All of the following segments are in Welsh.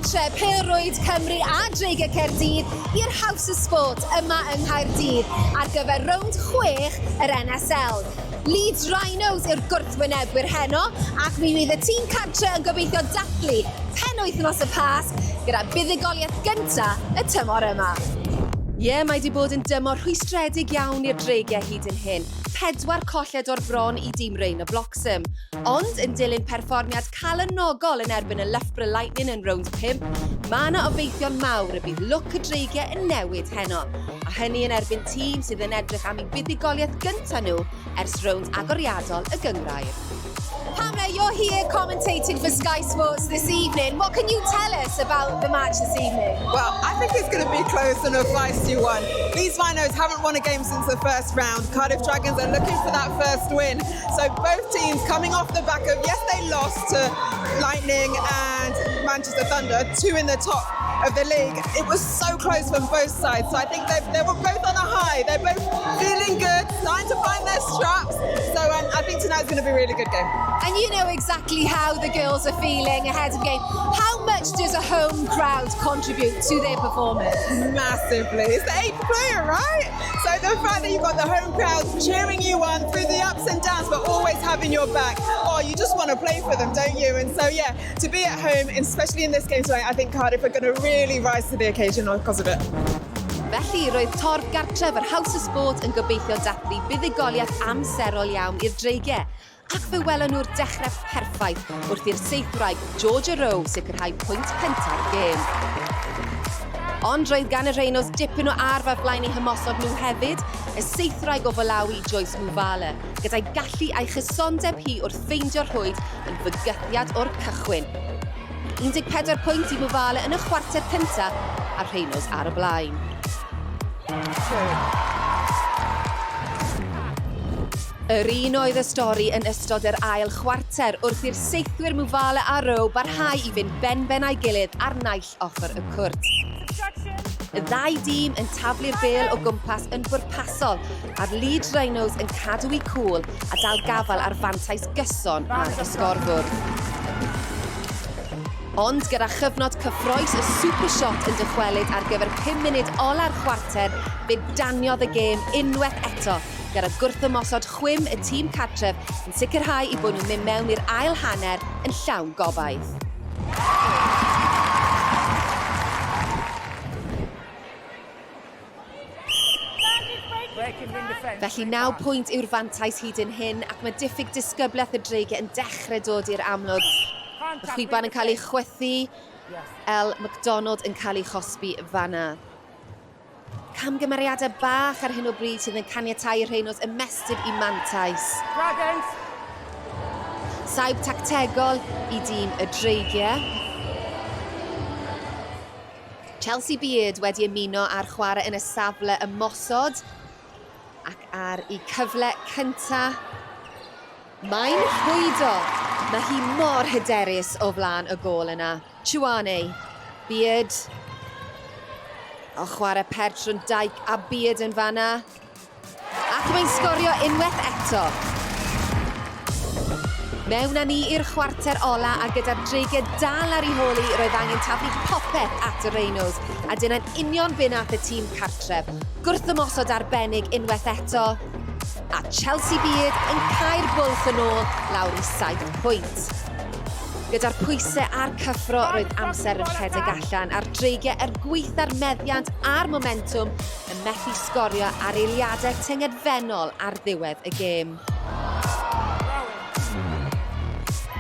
cartre pêl-rwyd Cymru a Dreigiau Caerdydd i'r House of Sport yma yng Nghaerdydd ar gyfer rownd 6 yr NSL. Leeds Rhinos yw'r gwrthwynebwyr heno ac mi fydd y tîm cartre yn gobeithio dathlu penwythnos y Pasg gyda buddugoliaeth gyntaf y tymor yma. Mae wedi bod yn dymor rhwystredig iawn i'r Dreigiau hyd yn hyn. 4 colled o'r bron i dîm Rhein o Bloxham. Ond yn dilyn perfformiad calonogol yn erbyn y Loughborough Lightning yn rownd 5, mae yna obeithion mawr y bydd look y Dreigiau yn newid heno. A hynny yn erbyn tîm sydd yn edrych am eu buddugoliaeth gyntaf nhw ers rownd agoriadol y gynghrair. Pamela, you're here commentating for Sky Sports this evening. What can you tell us about the match this evening? Well, I think it's going to be close and a feisty one. Leeds Rhinos haven't won a game since the first round. Cardiff Dragons are looking for that first win. So both teams coming off the back of, yes, they lost to Lightning and Manchester Thunder, 2 in the top of the league. It was so close from both sides. So I think they were both on a high. They're both feeling good, starting to find their straps. So I think tonight's going to be a really good game. And you know exactly how the girls are feeling ahead of the game. How much does a home crowd contribute to their performance? Massively. It's the 8th player, right? So the fact that you've got the home crowd cheering you on through the ups and downs, but always having your back. Oh, you just want to play for them, don't you? And so, yeah, to be at home, especially in this game tonight, I think Cardiff are going to really rise to the occasion because of it. Felly, roedd torf gartref yr House of Sport yn gobeithio dathlu buddugoliaeth amserol iawn i'r Dreigiau. Ac fe welon nhw'r dechrau perffaith wrth i'r seithwraig George Rowe sicrhau pwynt penta'r gêm. Ond roedd gan y Rhinos dipyn o arfa flaen eu hymosod nhw hefyd, y seithwraig o Falawi Joyce Mwfale, gyda'i gallu a'i chysondeb hi wrth ffeindio'r rhwyd yn fygythiad o'r cychwyn. 14 pwynt i Mwfale yn y chwarter cyntaf a'r Rhinos ar y blaen. Yr un oedd y stori yn ystod yr ail chwarter wrth i'r seithwyr Mwfale a Rowe barhau i fynd ben a'i gilydd ar naill ochr y cwrt. Y ddau dîm yn taflu'r bêl o gwmpas yn bwrpasol a'r Leeds Rhinos yn cadw eu cŵl a dal gafal ar fantais gyson ar y sgorfwr. Ond gyda chyfnod cyffroes y super shot yn dychwelyd ar gyfer 5 munud ola'r chwarter, fe daniodd y gêm unwaith eto, gyda gwrthymosod chwym y tîm cartref yn sicrhau i bod nhw'n mynd mewn i'r ail hanner yn llawn gobaith. Felly 9 pwynt yw'r fantais hyd yn hyn ac mae diffyg disgyblaeth y Dreigiau yn dechrau dod i'r amlwg. Y chwiban yn cael ei chwythu, El McDonald yn cael ei chosbi fanna. Camgymeriadau bach ar hyn o bryd sydd yn caniatáu i'r Rhinos ymestyn i mantais. Saib tactegol i dîm y Dreigiau. Chelsea Beard wedi ymuno ar chwarae yn y safle ymosod ac ar ei cyfle cyntaf. Mae'n rhwydo. Mae hi mor hyderus o flaen y gôl yna. Chuane, Beard. O chwarae pert rhwng Daic a Beard yn fanna. Ac mae'n sgorio unwaith eto. Mewn â ni i'r chwarter ola a gyda'r Dreigiau dal ar ei holi roedd angen taflu popeth at y Rhinos a dyna'n union be nath y tîm cartref. Gwrthymosod arbennig unwaith eto. A Chelsea Beard yn cael bwlch yn ôl lawr i 7 pwynt. Gyda'r pwysau a'r cyffro roedd amser yn rhedeg allan a'r Dreigiau gwyth ar meddiant a'r momentum yn methu sgorio ar eiliadau tyngedfennol ar ddiwedd y gêm.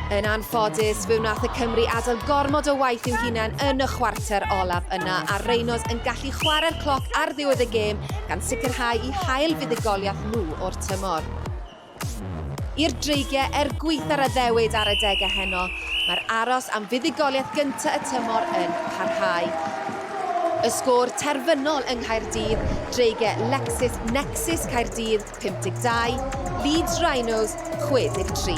Yn anffodus, fe wnaeth y Cymru adael gormod o waith i'w hunain yn y chwarter olaf yna a'r Rhinos yn gallu chwarae'r cloc ar ddiwedd y gêm gan sicrhau i hael fuddugoliaeth nhw o'r tymor. I'r Dreigiau gwyth ar y ddewyd ar y degau heno, mae'r aros am fuddugoliaeth gyntaf y tymor yn parhau. Y sgôr terfynol yng Nghaerdydd, Dreigiau Nexus Caerdydd 52, Leeds Rhinos 63.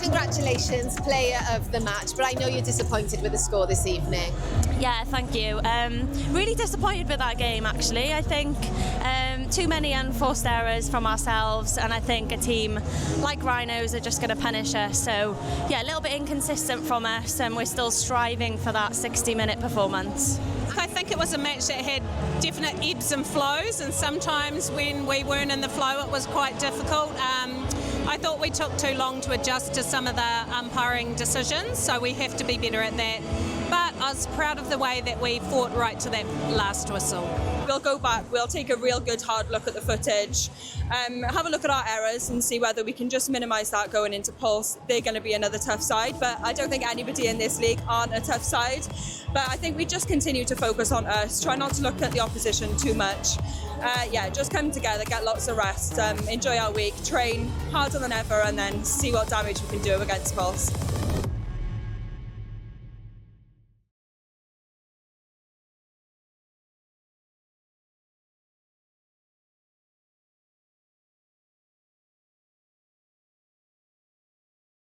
Congratulations, player of the match, but I know you're disappointed with the score this evening. Yeah, thank you. Really disappointed with that game, actually. I think too many unforced errors from ourselves, and I think a team like Rhinos are just going to punish us. So, yeah, a little bit inconsistent from us, and we're still striving for that 60-minute performance. I think it was a match that had definite ebbs and flows, and sometimes when we weren't in the flow it was quite difficult. I thought we took too long to adjust to some of the umpiring decisions, so we have to be better at that. But I was proud of the way that we fought right to that last whistle. We'll go back, we'll take a real good hard look at the footage, have a look at our errors and see whether we can just minimise that going into Pulse. They're going to be another tough side, but I don't think anybody in this league aren't a tough side. But I think we just continue to focus on us, try not to look at the opposition too much. Just come together, get lots of rest, enjoy our week, train harder than ever, and then see what damage we can do against Pulse.